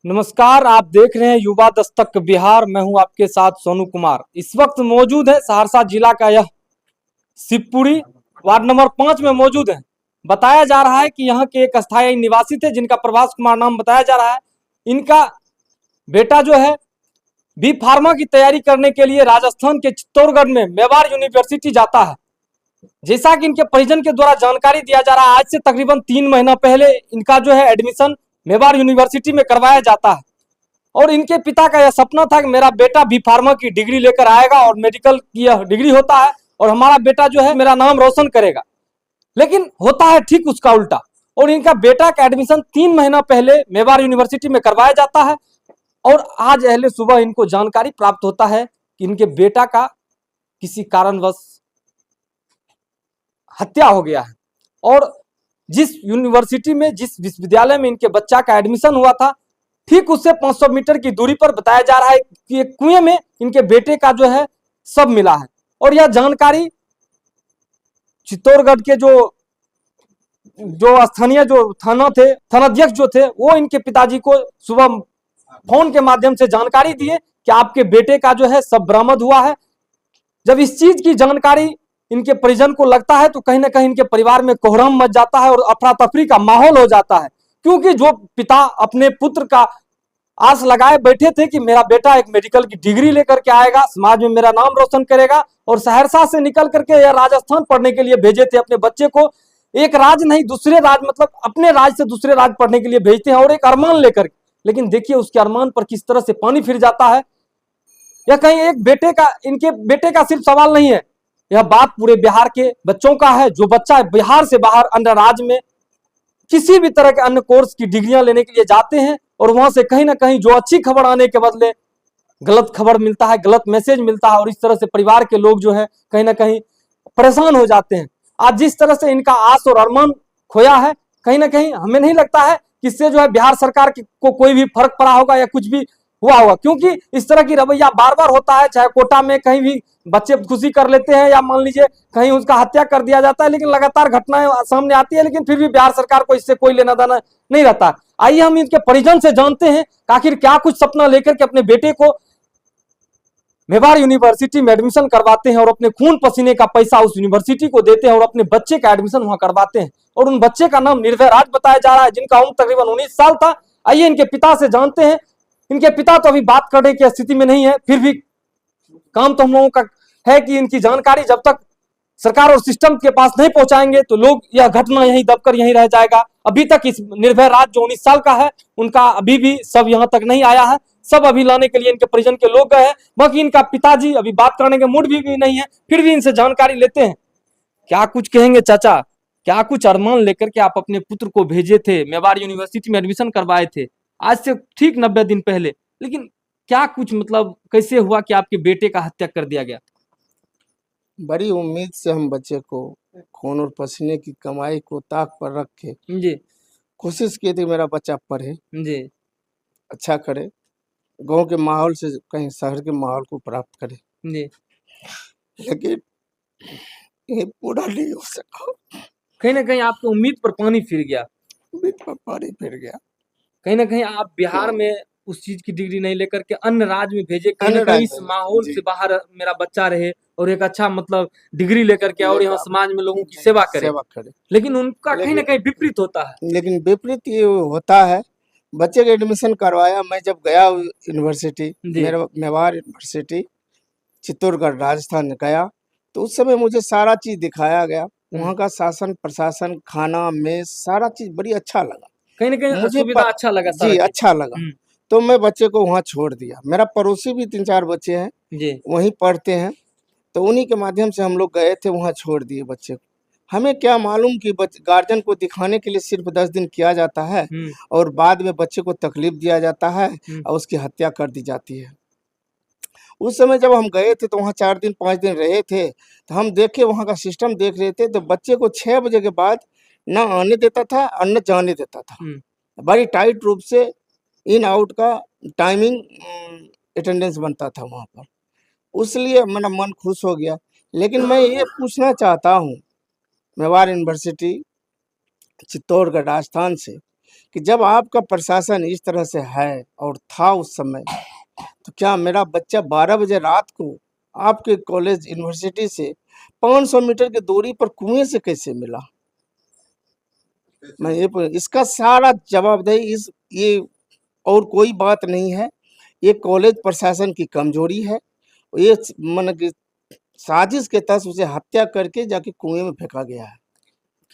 नमस्कार, आप देख रहे हैं युवा दस्तक बिहार। मैं हूं आपके साथ सोनू कुमार। इस वक्त मौजूद है सहरसा जिला का यह शिवपुरी वार्ड नंबर 5 में मौजूद है। बताया जा रहा है कि यहाँ के एक अस्थायी निवासी थे जिनका प्रभास कुमार नाम बताया जा रहा है। इनका बेटा जो है बी फार्मा की तैयारी करने के लिए राजस्थान के चित्तौड़गढ़ में मेवाड़ यूनिवर्सिटी जाता है। जैसा कि इनके परिजन के द्वारा जानकारी दिया जा रहा है, आज से तकरीबन 3 महीना पहले इनका जो है एडमिशन मेवाड़ यूनिवर्सिटी में करवाया जाता है और इनके पिता का यह सपना था कि मेरा बेटा बी फार्मा की डिग्री लेकर आएगा और मेडिकल की यह डिग्री होता है और हमारा बेटा जो है मेरा नाम रोशन करेगा। लेकिन होता है ठीक उसका उल्टा और इनका बेटा का एडमिशन 3 महीना पहले मेवाड़ यूनिवर्सिटी में करवाया जाता है और आज अहले सुबह इनको जानकारी प्राप्त होता है कि इनके बेटा का किसी कारणवश हत्या हो गया है और जिस यूनिवर्सिटी में, जिस विश्वविद्यालय में इनके बच्चा का एडमिशन हुआ था, ठीक उससे 500 मीटर की दूरी पर बताया जा रहा है कि एक कुएं में इनके बेटे का जो है सब मिला है। और यह जानकारी चित्तौड़गढ़ के जो स्थानीय जो थानाध्यक्ष जो थे, वो इनके पिताजी को सुबह फोन के माध्यम से जानकारी दिए कि आपके बेटे का जो है सब बरामद हुआ है। जब इस चीज की जानकारी इनके परिजन को लगता है तो कहीं ना कहीं इनके परिवार में कोहराम मच जाता है और अफरा तफरी का माहौल हो जाता है, क्योंकि जो पिता अपने पुत्र का आस लगाए बैठे थे कि मेरा बेटा एक मेडिकल की डिग्री लेकर के आएगा, समाज में मेरा नाम रोशन करेगा, और सहरसा से निकल करके यह राजस्थान पढ़ने के लिए भेजे थे अपने बच्चे को। एक राज्य नहीं दूसरे राज्य, मतलब अपने राज्य से दूसरे राज्य पढ़ने के लिए भेजते हैं और एक अरमान लेकर। लेकिन देखिए उसके अरमान पर किस तरह से पानी फिर जाता है। यह कहीं एक बेटे का, इनके बेटे का सिर्फ सवाल नहीं है, यह बात पूरे बिहार के बच्चों का है। जो बच्चा बिहार से बाहर अन्य राज्य में किसी भी तरह के अन्य कोर्स की डिग्रियां लेने के लिए जाते हैं और वहां से कहीं ना कहीं जो अच्छी खबर आने के बदले गलत खबर मिलता है, गलत मैसेज मिलता है और इस तरह से परिवार के लोग जो है कहीं ना कहीं परेशान हो जाते हैं। आज जिस तरह से इनका आस और अरमान खोया है, कहीं ना कहीं हमें नहीं लगता है कि इससे जो है बिहार सरकार को कोई भी फर्क पड़ा होगा या कुछ भी हुआ होगा, क्योंकि इस तरह की रवैया बार बार होता है। चाहे कोटा में कहीं भी बच्चे खुशी कर लेते हैं या मान लीजिए कहीं उसका हत्या कर दिया जाता है, लेकिन लगातार घटनाएं सामने आती है, लेकिन फिर भी बिहार सरकार को इससे कोई लेना देना नहीं रहता। आइए हम इनके परिजन से जानते हैं आखिर क्या कुछ सपना लेकर के अपने बेटे को मेवाड़ यूनिवर्सिटी में एडमिशन करवाते हैं और अपने खून पसीने का पैसा उस यूनिवर्सिटी को देते हैं और अपने बच्चे का एडमिशन वहां करवाते हैं। और उन बच्चे का नाम निर्भय राज बताया जा रहा है, जिनका उम्र तकरीबन 19 साल था। आइए इनके पिता से जानते हैं। इनके पिता तो अभी बात करने की स्थिति में नहीं है, फिर भी काम तो हम लोगों का है कि इनकी जानकारी जब तक सरकार और सिस्टम के पास नहीं पहुंचाएंगे तो लोग, यह घटना यहीं दबकर यहीं रह जाएगा। अभी तक इस निर्भय राज जो 19 साल का है, उनका अभी भी सब यहां तक नहीं आया है। सब अभी लाने के लिए इनके परिजन के लोग गए हैं, बाकी इनका पिताजी अभी बात करने के मूड भी नहीं है, फिर भी इनसे जानकारी लेते हैं। क्या कुछ कहेंगे चाचा? क्या कुछ अरमान लेकर के आप अपने पुत्र को भेजे थे, मेवाड़ यूनिवर्सिटी में एडमिशन करवाए थे आज से ठीक 90 दिन पहले, लेकिन क्या कुछ मतलब कैसे हुआ कि आपके बेटे का हत्या कर दिया गया? बड़ी उम्मीद से हम बच्चे को खून और पसीने की कमाई को ताक पर रख के जी कोशिश किए थे मेरा बच्चा पढ़े, जी अच्छा करे, गांव के माहौल से कहीं शहर के माहौल को प्राप्त करे, जी। लेकिन ये पूरा नहीं हो सका। कहीं ना कहीं आपकी उम्मीद पर पानी फिर गया। उम्मीद पर पानी फिर गया। कहीं ना कहीं आप बिहार में उस चीज की डिग्री नहीं लेकर के अन्य राज्य में भेजे, कहीं ना अन्य कहीं इस राज्य में, माहौल जी। से बाहर मेरा बच्चा रहे और एक अच्छा मतलब डिग्री लेकर के और यहाँ समाज में लोगों की सेवा करे। लेकिन उनका कहीं ना कहीं विपरीत होता है। लेकिन विपरीत ये होता है। बच्चे का एडमिशन करवाया, मैं जब गया यूनिवर्सिटी, मेरा मेवाड़ यूनिवर्सिटी चित्तौड़गढ़ राजस्थान गया, तो उस समय मुझे सारा चीज दिखाया गया। वहाँ का शासन प्रशासन, खाना मेस, सारा चीज बड़ी अच्छा लगा। कहीं ना कहीं मुझे सुविधा अच्छा लगा, जी अच्छा लगा। तो मैं बच्चे को वहाँ छोड़ दिया। मेरा पड़ोसी भी 3-4 बच्चे हैं जी वहीं पढ़ते हैं, तो उन्हीं के माध्यम से हम लोग गए थे, वहाँ छोड़ दिए बच्चे को। हमें क्या मालूम कि गार्जियन को दिखाने के लिए सिर्फ 10 दिन किया जाता है और बाद में बच्चे को तकलीफ दिया जाता है और उसकी हत्या कर दी जाती है। उस समय जब हम गए थे तो वहाँ 4 दिन 5 दिन रहे थे, तो हम देखे वहाँ का सिस्टम देख रहे थे, तो बच्चे को 6 बजे के बाद न आने देता था और न जाने देता था। बड़ी टाइट रूप से इन आउट का टाइमिंग अटेंडेंस बनता था वहाँ पर। उसलिए मेरा मन खुश हो गया। लेकिन मैं ये पूछना चाहता हूँ मेवाड़ यूनिवर्सिटी चित्तौड़गढ़ राजस्थान से कि जब आपका प्रशासन इस तरह से है और था उस समय, तो क्या मेरा बच्चा 12 बजे रात को आपके कॉलेज यूनिवर्सिटी से 500 मीटर की दूरी पर कुएं से कैसे मिला? मैं इसका सारा जवाबदेही ये और कोई बात नहीं है, ये कॉलेज प्रशासन की कमजोरी है। ये मतलब कि साजिश के तहत उसे हत्या करके जाके कुएं में फेंका गया है।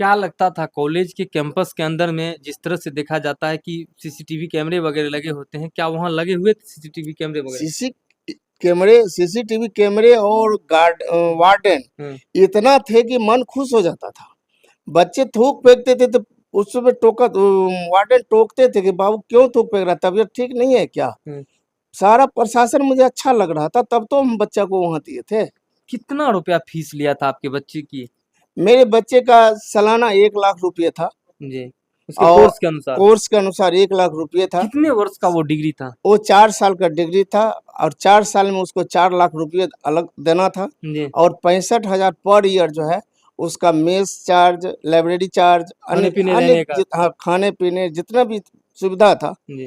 क्या लगता था कॉलेज के कैंपस के अंदर में जिस तरह से देखा जाता है कि सीसीटीवी कैमरे वगैरह लगे होते हैं, क्या वहां लगे हुए थे सीसीटीवी कैमरे वगैरह? सीसीटीवी कैमरे और वार्डन इतना थे कि मन खुश हो जाता था। बच्चे थूक फेंकते थे तो उस समय वार्डन टोकते थे कि बाबू क्यों थूक फेंक रहा है, तबीयत ठीक नहीं है क्या? सारा प्रशासन मुझे अच्छा लग रहा था, तब तो हम बच्चा को वहां दिए थे। कितना रुपया फीस लिया था आपके बच्चे की? मेरे बच्चे का सालाना 1 लाख रुपये था जी, उसके और कोर्स के अनुसार? कोर्स के अनुसार 1 लाख रुपये था। कितने वर्ष का वो डिग्री था? वो 4 साल का डिग्री था और 4 साल में उसको 4 लाख रुपये अलग देना था जी, और 65,000 पर ईयर जो है उसका मेस चार्ज, लाइब्रेरी चार्ज, खाने पीने रहने का? हाँ, खाने पीने जितना भी सुविधा था जी,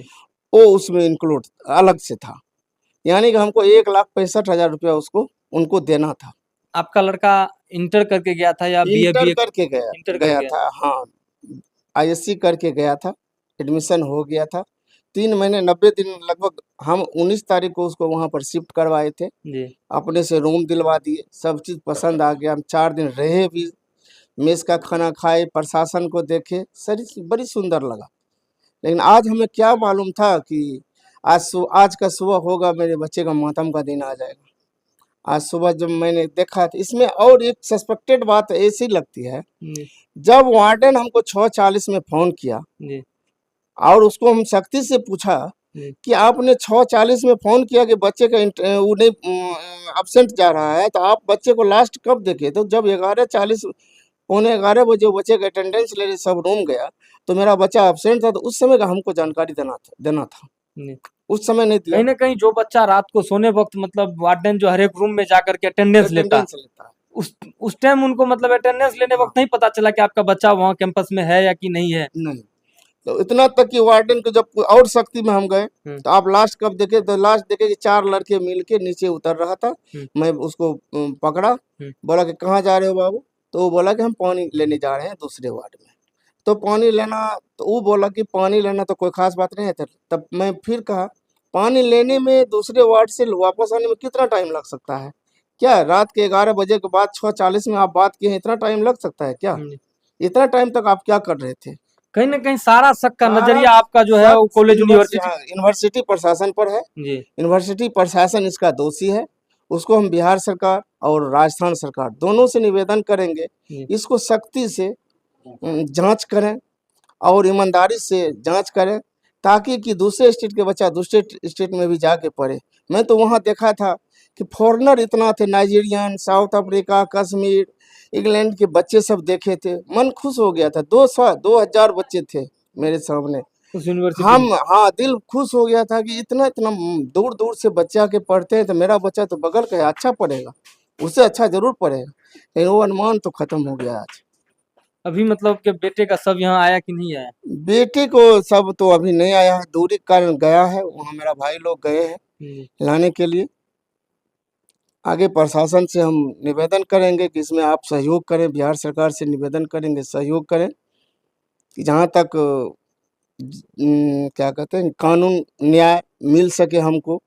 वो उसमें इंक्लूड अलग से था। यानी कि हमको 1,65,000 रुपया उसको उनको देना था। आपका लड़का इंटर करके गया था या बीए? इंटर बीए करके इंटर गया करके? था, हाँ, आईएससी करके गया था, एडमिशन हो गया था। 3 महीने 90 दिन लगभग हम 19 तारीख को उसको वहाँ पर शिफ्ट करवाए थे। जी, अपने से रूम दिलवा दिए, सब चीज़ पसंद आ गया। हम 4 दिन रहे भी, मेस का खाना खाए, प्रशासन को देखे, बड़ी सुंदर लगा। लेकिन आज हमें क्या मालूम था कि आज का सुबह होगा मेरे बच्चे का मातम का दिन आ जाएगा। आज सुबह जब मैंने देखा तो इसमें और एक सस्पेक्टेड बात ऐसी लगती है, जी, जब वार्डन हमको 6:40 में फ़ोन किया जी, और उसको हम सख्ती से पूछा जी, कि आपने 6:40 में फ़ोन किया कि बच्चे का वो नहीं एब्सेंट जा रहा है, तो आप बच्चे को लास्ट कब देखे? तो जब 11:40 पौने 11 बजे वो बच्चे का अटेंडेंस लेने सब रूम गया, तो मेरा बच्चा एब्सेंट था, तो उस समय का हमको जानकारी देना था। जी। उस समय नहीं दिया। कहीं न कहीं जो बच्चा रात को सोने वक़्त मतलब वार्डन जो हर एक रूम में जाकर के अटेंडेंस लेता, अटेंडेंस लेता है। उस टाइम उनको मतलब अटेंडेंस लेने हाँ, वक़्त नहीं पता चला कि आपका बच्चा वहाँ कैंपस में है या कि नहीं है? नहीं। तो इतना तक कि वार्डन को जब और सख्ती में हम गए, तो आप लास्ट कब देखे? तो लास्ट देखे कि 4 लड़के मिल के नीचे उतर रहा था। मैं उसको पकड़ा, बोला कि कहाँ जा रहे हो बाबू? तो वो बोला कि हम पानी लेने जा रहे हैं दूसरे वार्ड में। तो पानी लेना, तो वो बोला कि पानी लेना तो कोई ख़ास बात नहीं है। तब मैं फिर कहा, पानी लेने में दूसरे वार्ड से वापस आने में कितना टाइम लग सकता है? क्या रात के 11 बजे के बाद 6:40 में आप बात किए हैं, इतना टाइम लग सकता है क्या? इतना टाइम तक आप क्या कर रहे थे? कहीं न कहीं सारा शक का सारा नज़रिया आपका जो है वो कॉलेज यूनिवर्सिटी? यूनिवर्सिटी प्रशासन पर है। जी, यूनिवर्सिटी प्रशासन इसका दोषी है। उसको हम बिहार सरकार और राजस्थान सरकार दोनों से निवेदन करेंगे, जी। इसको सख्ती से जांच करें और ईमानदारी से जांच करें, ताकि कि दूसरे स्टेट के बच्चा दूसरे स्टेट में भी जाके पढ़े। मैं तो वहाँ देखा था कि फॉरेनर इतना थे, Nigerian, south Africa, Kashmir, England के बच्चे सब देखे थे, मन खुश हो गया था। 2,000 बच्चे थे मेरे सामने। उस यूनिवर्सिटी में? हाँ, दिल खुश हो गया था कि इतना दूर-दूर से बच्चे आके पढ़ते हैं, तो मेरा बच्चा तो बगल का है, अच्छा पढ़ेगा, उससे अच्छा ज़रूर पढ़ेगा। लेकिन वो अनुमान तो खत्म हो गया आज। अभी मतलब कि बेटे का शव यहाँ आया कि नहीं आया? बेटे को सब तो अभी नहीं आया है, दूरी के कारण गया है, वहाँ मेरा भाई लोग गए हैं जी, लाने के लिए। आगे प्रशासन से हम निवेदन करेंगे कि इसमें आप सहयोग करें, बिहार सरकार से निवेदन करेंगे सहयोग करें कि जहाँ तक क्या कहते हैं, कानून न्याय मिल सके हमको।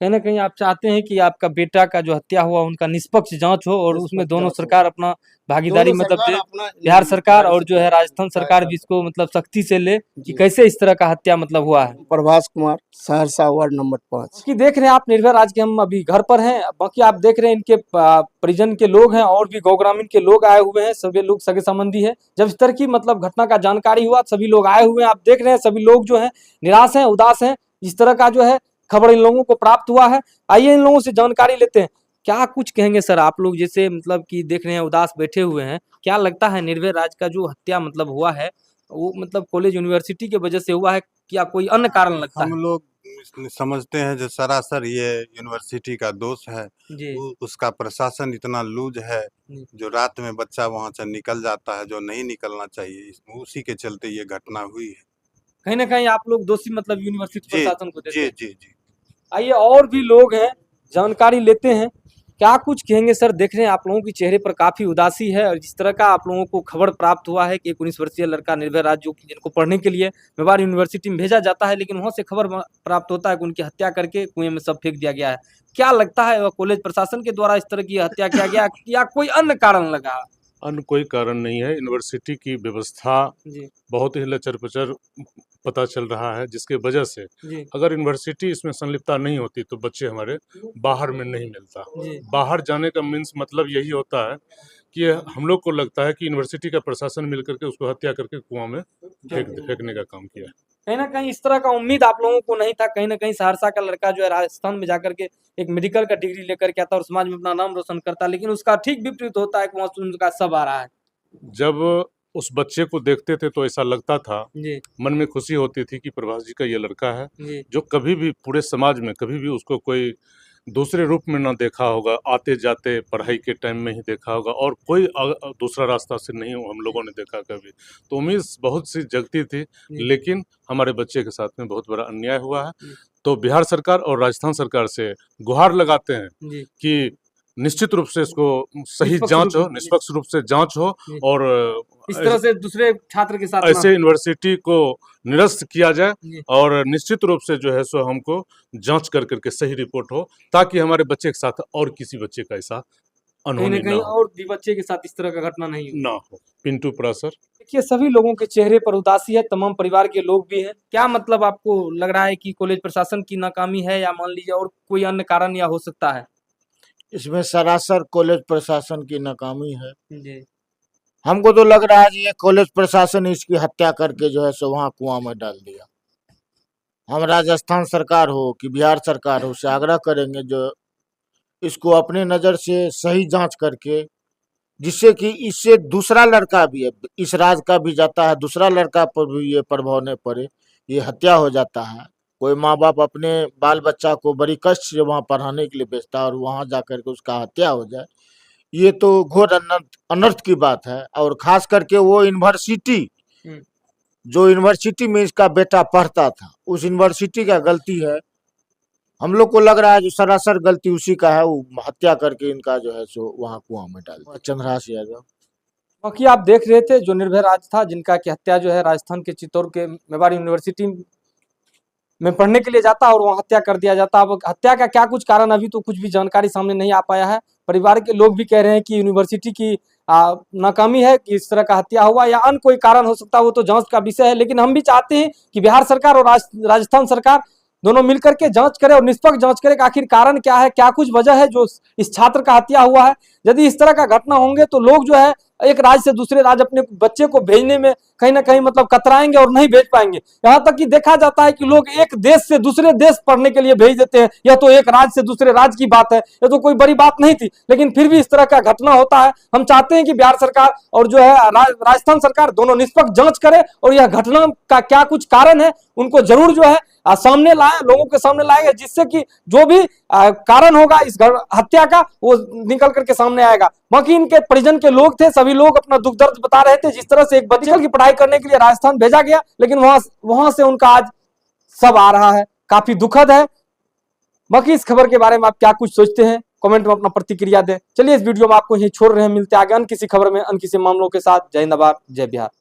कहीं न कहीं आप चाहते हैं कि आपका बेटा का जो हत्या हुआ उनका निष्पक्ष जाँच हो और उसमें दोनों निष्पक्ष जाँच हो। सरकार अपना भागीदारी दोनों मतलब सरकार दे। अपना बिहार सरकार और जो है राजस्थान सरकार भी राजस्थान इसको मतलब सख्ती से ले कि जी। कैसे इस तरह का हत्या मतलब हुआ है। Prabhas Kumar, Saharsa ward number 5। कि देख रहे हैं आप निर्भय आज के हम अभी घर पर हैं, बाकी आप देख रहे हैं इनके परिजन के लोग हैं और भी गाँव ग्रामीण के लोग आए हुए हैं, सभी लोग सगे संबंधी है। जब इस तरह की मतलब घटना का जानकारी हुआ सभी लोग आए हुए हैं, आप देख रहे हैं सभी लोग जो है निराश हैं, उदास हैं। इस तरह का जो है खबर इन लोगों को प्राप्त हुआ है। आइए इन लोगों से जानकारी लेते हैं। क्या कुछ कहेंगे सर आप लोग, जैसे मतलब कि देख रहे हैं उदास बैठे हुए हैं, क्या लगता है निर्भय राज का जो हत्या मतलब हुआ है वो मतलब कॉलेज यूनिवर्सिटी की वजह से हुआ है, क्या कोई अन्य कारण लगता है? हम लोग समझते हैं जो सरासर ये यूनिवर्सिटी का दोष है। जी उसका प्रशासन इतना लूज है, जी। जो रात में बच्चा वहां से निकल जाता है जो नहीं निकलना चाहिए, उसी के चलते ये घटना हुई है। कहीं ना कहीं आप लोग दोषी मतलब यूनिवर्सिटी जी प्रशासन को देते जी हैं। जी जी। आइए और भी लोग हैं, जानकारी लेते हैं, क्या कुछ कहेंगे सर। देख रहे हैं आप लोगों के चेहरे पर काफी उदासी है, और जिस तरह का आप लोगों को खबर प्राप्त हुआ है कि एक 19 वर्षीय लड़का निर्भय राज जो कि जिनको पढ़ने के लिए मेवाड़ यूनिवर्सिटी में भेजा जाता है, लेकिन वहां से खबर प्राप्त होता है कि उनकी हत्या करके कुएं में सब फेंक दिया गया है। क्या लगता है, वह कॉलेज प्रशासन के द्वारा इस तरह की हत्या किया गया या कोई अन्य कारण लगा? अन्य कोई कारण नहीं है। यूनिवर्सिटी की व्यवस्था जी बहुत ही लचर-पचर पता चल रहा है, जिसके वजह से जी अगर यूनिवर्सिटी इसमें संलिप्तता नहीं होती तो बच्चे हमारे बाहर में नहीं मिलता। जी बाहर जाने का मीन्स मतलब यही होता है कि हम लोग को लगता है कि यूनिवर्सिटी का प्रशासन मिल करके उसको हत्या करके कुआं में फेंकने का काम किया है। कहीं ना कहीं इस तरह का उम्मीद आप लोगों को नहीं था। कहीं ना कहीं सहरसा का लड़का जो है राजस्थान में जाकर के एक मेडिकल का डिग्री लेकर के आता और समाज में अपना नाम रोशन करता है, लेकिन उसका ठीक विपरीत होता है कि वहाँ से उनका सब आ रहा है। जब उस बच्चे को देखते थे तो ऐसा लगता था, जी मन में खुशी होती थी कि प्रभास जी का ये लड़का है, जी जो कभी भी पूरे समाज में कभी भी उसको कोई दूसरे रूप में ना देखा होगा, आते-जाते पढ़ाई के टाइम में ही देखा होगा और कोई दूसरा रास्ता से नहीं हम लोगों ने देखा कभी। तो उम्मीद बहुत सी जगती थी, जी लेकिन हमारे बच्चे के साथ में बहुत बड़ा अन्याय हुआ है। जी तो बिहार सरकार और राजस्थान सरकार से गुहार लगाते हैं जी कि निश्चित रूप से इसको सही निष्पक्ष जाँच रूप हो, निष्पक्ष रूप से जाँच हो जी। और इस तरह से दूसरे छात्र के साथ ना ऐसे यूनिवर्सिटी को निरस्त किया जाए जी। और निश्चित रूप से जो है सो हमको जांच कर करके सही रिपोर्ट हो, ताकि हमारे बच्चे के साथ और किसी बच्चे का ऐसा कहीं ना अनहोनी ना कहीं हो और भी बच्चे के साथ इस तरह का घटना नहीं हो। ना हो। पिंटू परासर। देखिए सभी लोगों के चेहरे पर उदासी है, तमाम परिवार के लोग भी हैं। क्या मतलब आपको लग रहा है कि कॉलेज प्रशासन की नाकामी है, या मान लीजिए और कोई अन्य कारण या हो सकता है? इसमें सरासर कॉलेज प्रशासन की नाकामी है। जी हमको तो लग रहा है कि ये कॉलेज प्रशासन इसकी हत्या करके जो है सो वहाँ कुआं में डाल दिया। हम राजस्थान सरकार हो कि बिहार सरकार हो से आग्रह करेंगे जो इसको अपने नज़र से सही जांच करके, जिससे कि इससे दूसरा लड़का भी है, इस राज का भी जाता है, दूसरा लड़का पर भी ये प्रभाव नहीं पड़े, ये हत्या हो जाता है। कोई माँ बाप अपने बाल बच्चा को बड़ी कष्ट से वहाँ पढ़ाने के लिए भेजता है और वहाँ जाकर के उसका हत्या हो जाए, ये तो घोर अनर्थ की बात है। और खास करके वो यूनिवर्सिटी, हम्म। जो यूनिवर्सिटी में इसका बेटा पढ़ता था, उस यूनिवर्सिटी का गलती है। हम लोग को लग रहा है जो सरासर गलती उसी का है, वो हत्या करके इनका जो है सो वहाँ कुआं में डाल दिया। चंद्रहास यादव। बाकी आप देख रहे थे जो निर्भय राज था, जिनका की हत्या जो है राजस्थान के चित्तौड़ के मेवाड़ यूनिवर्सिटी में पढ़ने के लिए जाता और वहाँ हत्या कर दिया जाता। अब हत्या का क्या कुछ कारण अभी तो कुछ भी जानकारी सामने नहीं आ पाया है। परिवार के लोग भी कह रहे हैं कि यूनिवर्सिटी की नाकामी है कि इस तरह का हत्या हुआ, या अन्य कोई कारण हो सकता है, वो तो जांच का विषय है। लेकिन हम भी चाहते हैं कि बिहार सरकार और राजस्थान सरकार दोनों मिलकर के जांच करे और निष्पक्ष जांच करे कि आखिर कारण क्या है, क्या कुछ वजह है जो इस छात्र का हत्या हुआ है। यदि इस तरह का घटना होंगे तो लोग जो है एक राज्य से दूसरे राज्य अपने बच्चे को भेजने में कहीं ना कहीं मतलब कतराएंगे और नहीं भेज पाएंगे। यहाँ तक कि देखा जाता है कि लोग एक देश से दूसरे देश पढ़ने के लिए भेज देते हैं। यह तो एक राज्य से दूसरे राज्य की बात है, यह तो कोई बड़ी बात नहीं थी, लेकिन फिर भी इस तरह का घटना होता है। हम चाहते हैं कि बिहार सरकार और जो है राजस्थान सरकार दोनों निष्पक्ष जांच करे और यह घटना का क्या कुछ कारण है उनको जरूर जो है सामने लाए, लोगों के सामने लाएंगे, जिससे कि जो भी कारण होगा इस हत्या का वो निकल करके सामने आएगा। बाकी इनके परिजन के लोग थे, सभी लोग अपना दुख दर्द बता रहे थे। जिस तरह से एक बच्चे की पढ़ाई करने के लिए राजस्थान भेजा गया, लेकिन वहां से उनका आज सब आ रहा है, काफी दुखद है। बाकी इस खबर के बारे में आप क्या कुछ सोचते हैं, कमेंट में अपना प्रतिक्रिया दें। चलिए इस वीडियो में आपको यही छोड़ रहे हैं, मिलते आगे अन्य किसी खबर में अन्य किसी मामलों के साथ। जय हिंद, जय बिहार।